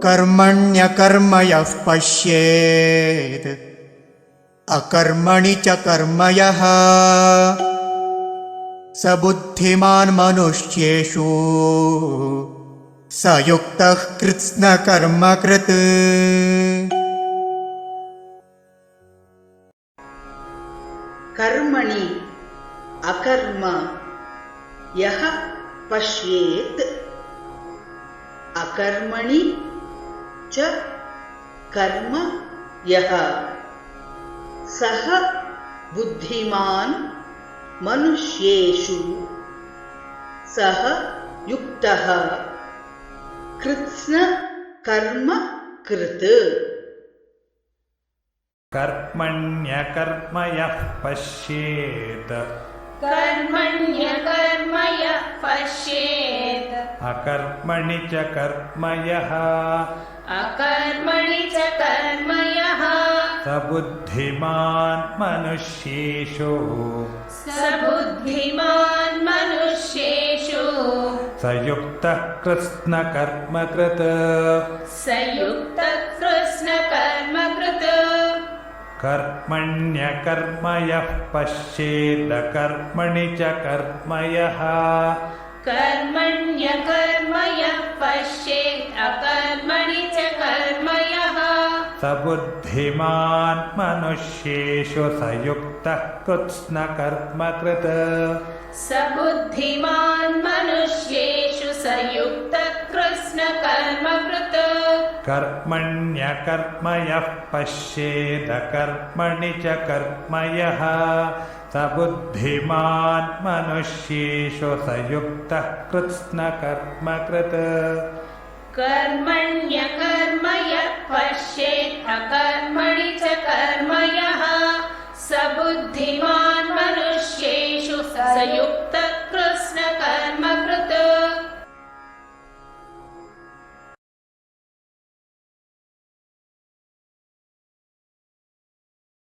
कर्मण्यकर्म यः पश्येत् अकर्मणि च कर्म यः स बुद्धिमान् मनुष्येषु स युक्तः कृत्स्नकर्मकृत्। कर्मणि अकर्म यः पश्येत् अकर्मणि च कर्म यः सः बुद्धिमान् मनुष्येषु सः युक्तः कृत्स्नकर्मकृत्। कर्मण्यकर्म यः पश्येत् कर्मण्यकर्म यः पश्येत् अकर्मणि च कर्म यः अकर्मणि च कर्म यः स बुद्धिमान् मनुष्येषु स बुद्धिमान् मनुष्येषु स युक्तः कृत्स्नकर्मकृत्। स युक्तः कृत्स्नकर्मकृत्। कर्मण्यकर्म यः पश्येदकर्मणि च कर्म यः कर्मण्यकर्म यः पश्येत् अकर्मणि च कर्म यः स बुद्धिमान् मनुष्येषु स युक्तः कृत्स्नकर्मकृत्। स बुद्धिमान् मनुष्येषु स युक्तः कृत्स्नकर्मकृत्। कर्मण्यकर्म यः पश्येदकर्मणि च कर्म यः स बुद्धिमान् मनुष्येषु स युक्तः कृत्स्नकर्मकृत्। कर्मण्यकर्म यः पश्येत् अकर्मणि च कर्म यः स बुद्धिमान् मनुष्येषु स युक्तः